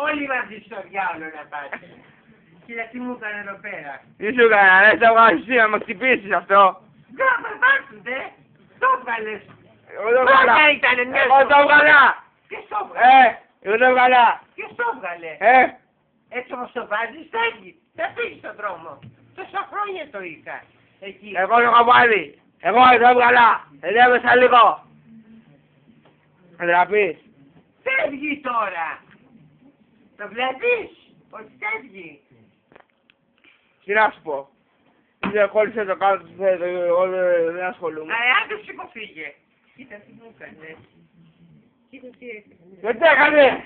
Όλοι μαζί στο διάολο να πάτε. Κοίτα τι μου έκανε εδώ πέρα. Τι σου έκανα, ρε, θα βγάλεις εσύ να με χτυπήσεις αυτό. Δεν θα πάρθουνε. Το έβγαλες. Εγώ το βγάλα. Μάκα ήτανε μια Εγώ το βγάλα. Ποιος το έβγαλε. Εγώ το βγάλα. Ποιος το έβγαλε. Έτσι όπως το βάζεις θα έχει. Θα φύγει στον δρόμο. Τόσα χρόνια το είχα. Εκεί. Εγώ το είχα βάλει. Εγώ το έβγαλα. Εδεύεσαι λίγο. Θα τραπείς. Φεύγει τώρα. Το βλέπεις. Ότι φεύγει. Τι να σου πω. Δεν κόλλησε το κάτω του θέτω. Εγώ δεν ασχολούμαι. Άντε σηκωφύγε. Κοίτα τι μου έκανε. Κοίτα τι έκανε. Δεν τι έκανε.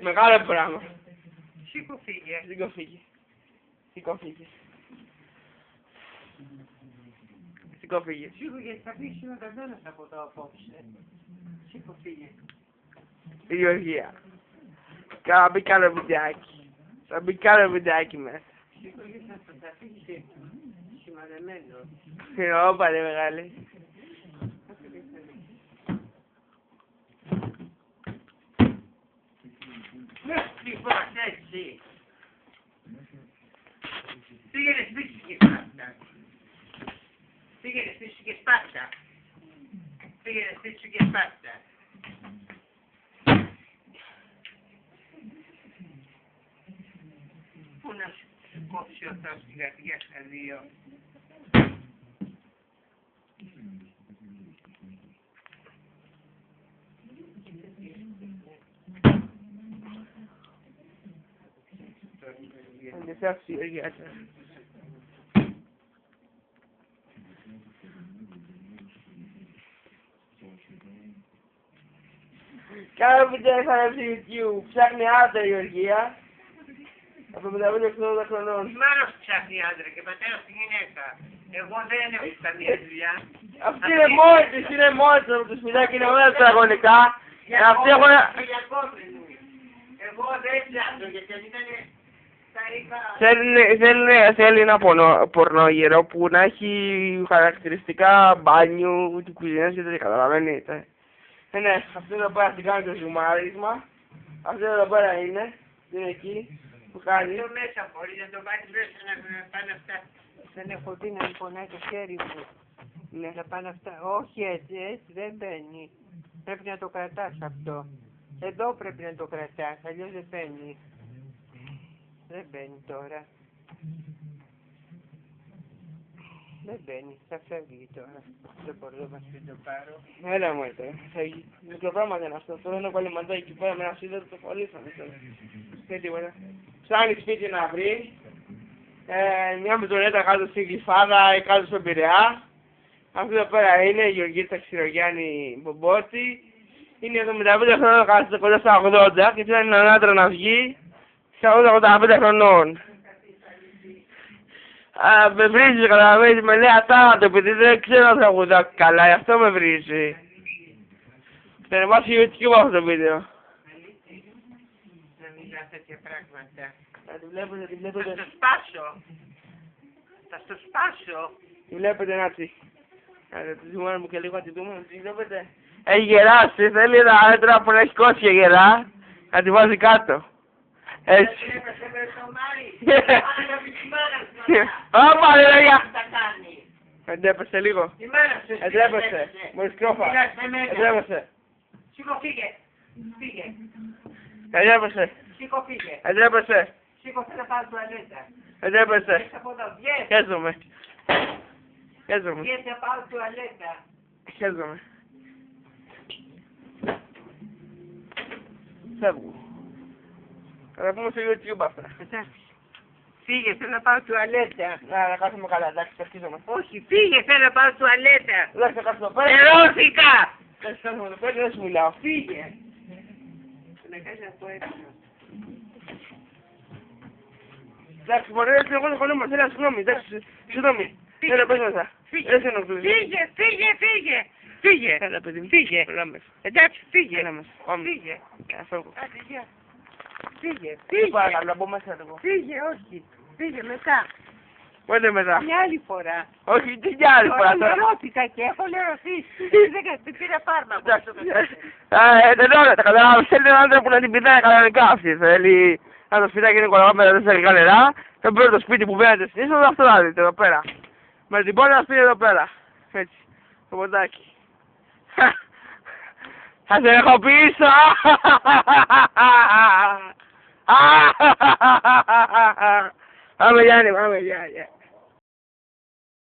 Μεγάλο πράγμα. Σηκωφύγε. Σηκωφύγε. Σηκωφύγε. Σηκωφύγε. Σηκωφύγε. Θα πεις ο καθένας από το απόψε. Σηκωφύγε. Η Γεωργία. Θα μπει κι άλλο βιντεάκι. Θα μπει κι άλλο βιντεάκι μέσα. Σηκωφύγε θα φύγει σημαδεμένο. Όπα ρε μεγάλη. Λοιπόν, έτσι. Πήγαινε σπίτι και σπάστα. Πήγαινε σπίτι και σπάστα. Πήγαινε σπίτι και σπάστα. Πού να σου κόψει ο Θεός την καρδιά στα δύο. Αντισάψη, Γεωργία. Κάνω βίντεο σαν στο YouTube. Ψάχνει άντρα η Γεωργία. Από 55-80 χρονών. Η μάνα σου ψάχνει άντρα και πατέρα στη γυναίκα. Εγώ δεν έχω καμία δουλειά. Αυτή είναι μόνη της, είναι μόνη της από το σπιτάκι, είναι όλα τετραγωνικά. Αυτή έχουν... Εγώ δεν ψάχνω γιατί αν ήταν... Θέλει ένα πορνόγυρο που να έχει χαρακτηριστικά μπάνιου, του κουζίνας και τέτοια, καταλαβαίνετε. Ναι, αυτό εδώ πέρα την κάνει το ζουμάρισμα. Αυτό εδώ πέρα είναι εκεί που κάνει. Το μέσα μπορεί να το βάλεις μέσα να πάνε αυτά. Δεν έχω δει να πονάει το χέρι μου. Ναι. Να πάνε αυτά. Όχι έτσι δεν μπαίνει. Πρέπει να το κρατάς αυτό. Εδώ πρέπει να το κρατάς, αλλιώς δεν μπαίνει. Δεν μπαίνει τώρα. Δεν μπαίνει, θα φεύγει τώρα. Δεν μπορώ να το πάρω. Έλα μου εδώ, φεύγει. Μικρό πράγμα δεν είναι αυτό. Τώρα είναι πάλι μαντά εκεί πέρα με ένα σίδερο το φωλήσαμε. Και τίποτα. Ψάχνει σπίτι να βρει. Μια μπιτονέτα κάτω στην Γλυφάδα ή κάτω στον Πειραιά. Αυτό εδώ πέρα είναι η Γεωργίτσα Ξηρογιάννη Μπομπότη. Είναι 75 χρονών, κάτω κοντά στα 80 και ψάχνει έναν άντρα να βγει. Στα 85 χρονών. Με βρίζει, καταλαβαίνεις, με λέει ατάρατο επειδή δεν ξέρω να τραγουδάω καλά, γι' αυτό με βρίζει. Θα ανεβάσει YouTube αυτό το βίντεο. Να μιλάς τέτοια πράγματα. Τη βλέπετε, τη βλέπετε. Θα στο σπάσω. Θα στο σπάσω. Τη βλέπετε, Νάτσι. Τη ζουμάρα μου και λίγο να τη δούμε, τη βλέπετε. Έχει γεράσει, θέλει ένα άντρα που να έχει κόσια γερά, να τη βάζει κάτω. Έτσι. Ωπα ρε λέγια. Εντρέπεσαι λίγο. Εντρέπεσαι. Μόλις κρόφα. Εντρέπεσαι. Σήκω φύγε. Φύγε. Εντρέπεσαι. Σήκω φύγε. Εντρέπεσαι. Σήκω θέλω να πάω τουαλέτα. Εντρέπεσαι. Βγες από εδώ. Βγες. Χαίζομαι. Χαίζομαι. Βγες να πάω τουαλέτα. Χαίζομαι. Φεύγω. Θα τα πούμε στο YouTube αυτά. Εντάξει. Φύγε, θέλω να πάω τουαλέτα. Να κάθομαι καλά, εντάξει, αρχίζομαι. Όχι, φύγε, θέλω να πάω τουαλέτα. Εντάξει, θα κάτσω εδώ πέρα. Ερώθηκα. Εντάξει, κάθομαι εδώ πέρα και δεν σου μιλάω. Φύγε. Να κάνεις να πω έξω. Εντάξει, μωρέ, εγώ δεν χωνόμαι, θέλω συγγνώμη, εντάξει, συγγνώμη. Έλα, πες μέσα. Δεν σε ενοχλείς. Φύγε, φύγε, φύγε. Φύγε. Έλα, παιδί μου. Φύγε. Έλα μέσα. Εντάξει, φύγε. Έλα μέσα. Πάμε. Φύγε. Φεύγω. Άντε, γεια. Φύγε, Τι φύγε. παρακαλώ, από μέσα λίγο. Φύγε, όχι. Φύγε μετά. Πότε μετά. Μια άλλη φορά. Όχι, τι μια άλλη φορά τώρα. Λερώθηκα και έχω λερωθεί. Δεν πήρα φάρμακο. Δεν όλα τα καταλάβεις. Θέλει έναν άνθρωπο να την πεινάει κανονικά αυτή. Θέλει να το σπιτάκι είναι κολλαγόμενο, δεν θέλει νερά. Θα παίρνει το σπίτι που μπαίνετε συνήθως, αυτό να δείτε εδώ πέρα. Με την πόλη να σπίτι εδώ πέρα. Έτσι. Το ποντάκι. Θα σε έχω πίσω! Πάμε Γιάννη, πάμε Γιάννη.